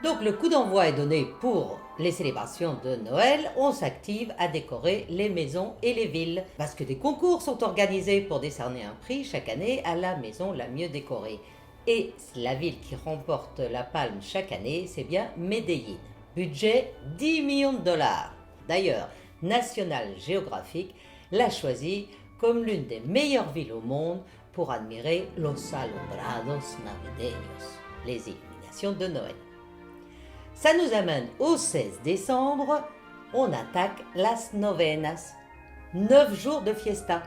Donc le coup d'envoi est donné pour les célébrations de Noël. On s'active à décorer les maisons et les villes. Parce que des concours sont organisés pour décerner un prix chaque année à la maison la mieux décorée. Et la ville qui remporte la palme chaque année, c'est bien Medellín. Budget 10 millions de dollars. D'ailleurs, National Geographic l'a choisi comme l'une des meilleures villes au monde pour admirer los alumbrados navideños, les illuminations de Noël. Ça nous amène au 16 décembre, on attaque las novenas, 9 jours de fiesta.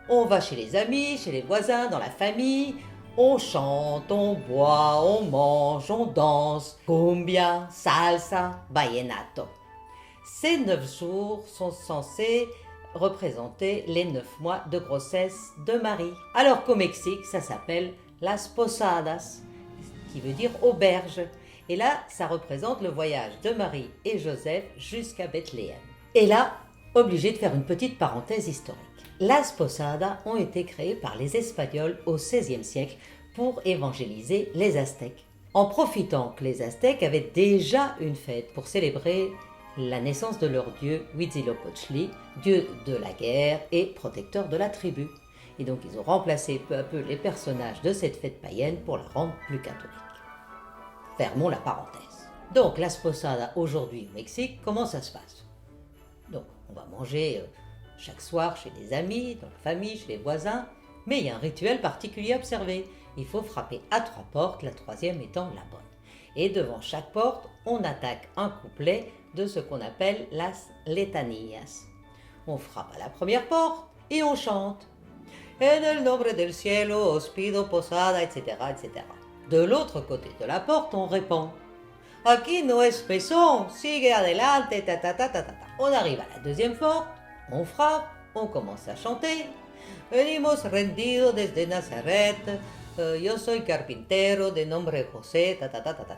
On va chez les amis, chez les voisins, dans la famille, on chante, on boit, on mange, on danse, cumbia, salsa, vallenato. Ces 9 jours sont censés représenter les 9 mois de grossesse de Marie. Alors qu'au Mexique, ça s'appelle las posadas, qui veut dire auberge. Et là, ça représente le voyage de Marie et Joseph jusqu'à Bethléem. Et là, obligé de faire une petite parenthèse historique. Las posadas ont été créées par les Espagnols au XVIe siècle pour évangéliser les Aztèques. En profitant que les Aztèques avaient déjà une fête pour célébrer la naissance de leur dieu Huitzilopochtli, dieu de la guerre et protecteur de la tribu. Et donc ils ont remplacé peu à peu les personnages de cette fête païenne pour la rendre plus catholique. Fermons la parenthèse. Donc las posadas aujourd'hui au Mexique, comment ça se passe? Donc on va manger chaque soir chez des amis, dans la famille, chez les voisins, mais il y a un rituel particulier à observer. Il faut frapper à 3 portes, la 3e étant la bonne. Et devant chaque porte, on attaque un couplet de ce qu'on appelle las letanías. On frappe à la première porte et on chante. En el nombre del cielo os pido posada, etc., etc. De l'autre côté de la porte, on répond. Aquí no es mesón, sigue adelante, ta ta ta ta ta. On arrive à la 2e porte, on frappe, on commence à chanter. Venimos rendidos desde Nazaret, yo soy carpintero de nombre José, ta ta ta ta ta.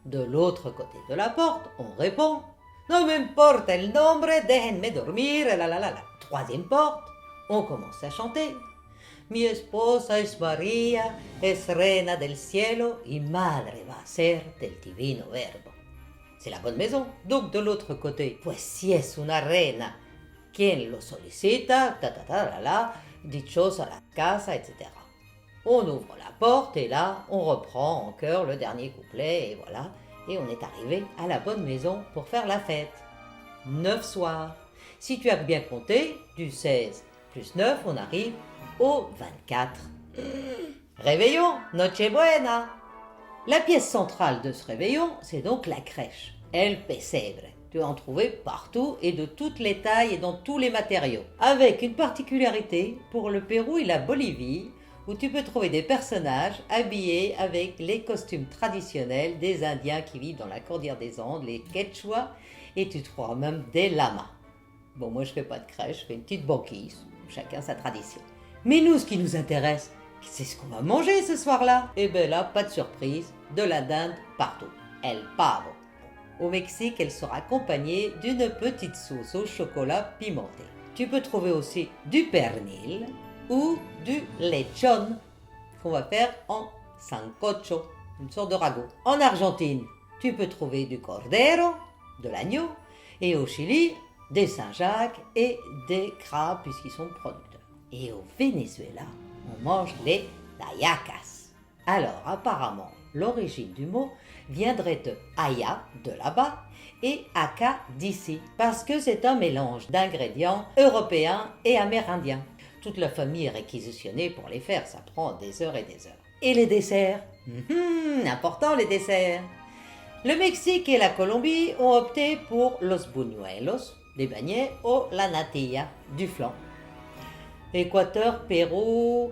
De l'autre côté de la porte, on répond. No me importa el nombre, déjenme dormir, la la la la. 3e porte, on commence à chanter. Mi esposa es María, es reina del cielo y madre va a ser del divino verbo. C'est la bonne maison. Donc de l'autre côté, pues si es una reina, quien lo solicita, ta ta ta la la, dichosa la casa, etc. On ouvre la porte et là, on reprend en chœur le dernier couplet et voilà. Et on est arrivé à la bonne maison pour faire la fête. 9 soirs. Si tu as bien compté, du 16 plus 9, on arrive au 24. Réveillon, Nochebuena. La pièce centrale de ce réveillon, c'est donc la crèche, el pesebre. Tu vas en trouver partout et de toutes les tailles et dans tous les matériaux. Avec une particularité pour le Pérou et la Bolivie, où tu peux trouver des personnages habillés avec les costumes traditionnels des Indiens qui vivent dans la cordillère des Andes, les Quechua, et tu trouveras même des lamas. Bon, moi je fais pas de crèche, je fais une petite banquise, chacun sa tradition. Mais nous, ce qui nous intéresse, c'est ce qu'on va manger ce soir-là. Et bien là, pas de surprise, de la dinde partout. El pavo. Au Mexique, elle sera accompagnée d'une petite sauce au chocolat pimenté. Tu peux trouver aussi du pernil ou du lechon qu'on va faire en sancocho, une sorte de ragoût. En Argentine, tu peux trouver du cordero, de l'agneau, et au Chili, des Saint-Jacques et des crabes puisqu'ils sont producteurs. Et au Venezuela, on mange les hallacas. Alors apparemment, l'origine du mot viendrait de haya, de là-bas, et aca d'ici, parce que c'est un mélange d'ingrédients européens et amérindiens. Toute la famille est réquisitionnée pour les faire, ça prend des heures et des heures. Et les desserts? Important les desserts. Le Mexique et la Colombie ont opté pour los buñuelos, des beignets, ou la natilla, du flan. Équateur, Pérou,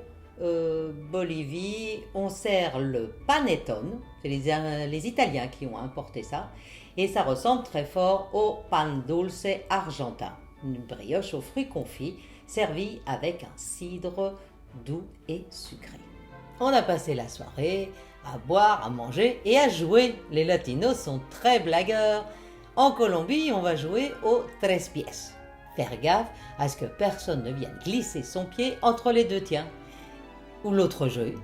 Bolivie, on sert le panettone, c'est les Italiens qui ont importé ça, et ça ressemble très fort au pan dulce argentin, une brioche aux fruits confits servie avec un cidre doux et sucré. On a passé la soirée à boire, à manger et à jouer. Les latinos sont très blagueurs. En Colombie, on va jouer au tres pies. Faire gaffe à ce que personne ne vienne glisser son pied entre les deux tiens. Ou l'autre jeu,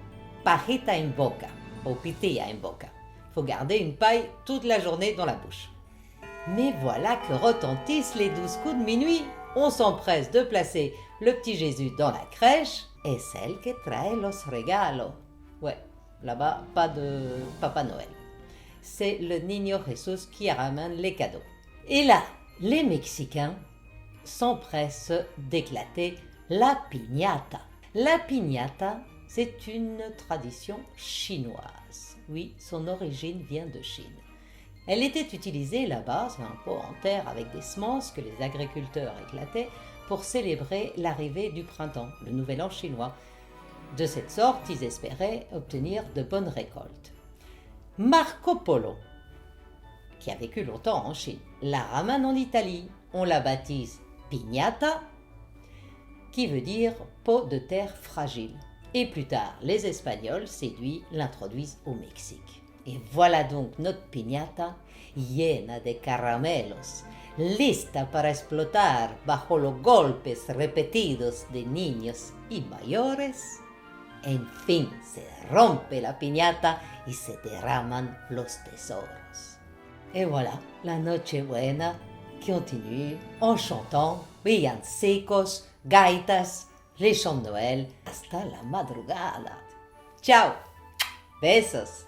pajita en boca, ou pitilla en boca. faut garder une paille toute la journée dans la bouche. Mais voilà que retentissent les 12 coups de minuit. On s'empresse de placer le petit Jésus dans la crèche et celle qui trae los regalos. Ouais, là-bas, pas de Papa Noël. C'est le Niño Jesús qui ramène les cadeaux. Et là, les Mexicains s'empressent d'éclater la piñata. La piñata, c'est une tradition chinoise. Oui, son origine vient de Chine. Elle était utilisée là-bas, c'est un pot en terre avec des semences que les agriculteurs éclataient pour célébrer l'arrivée du printemps, le nouvel an chinois. De cette sorte, ils espéraient obtenir de bonnes récoltes. Marco Polo, qui a vécu longtemps en Chine, la ramène en Italie. On la baptise piñata, qui veut dire pot de terre fragile. Et plus tard, les Espagnols, séduits, l'introduisent au Mexique. Et voilà donc notre piñata llena de caramelos, lista para explotar bajo los golpes repetidos de niños y mayores. En fin, se rompe la piñata y se derraman los tesoros. Et voilà, la Nochebuena continue en chantant villancicos, gaitas, les chants de Noël hasta la madrugada. Ciao, besos.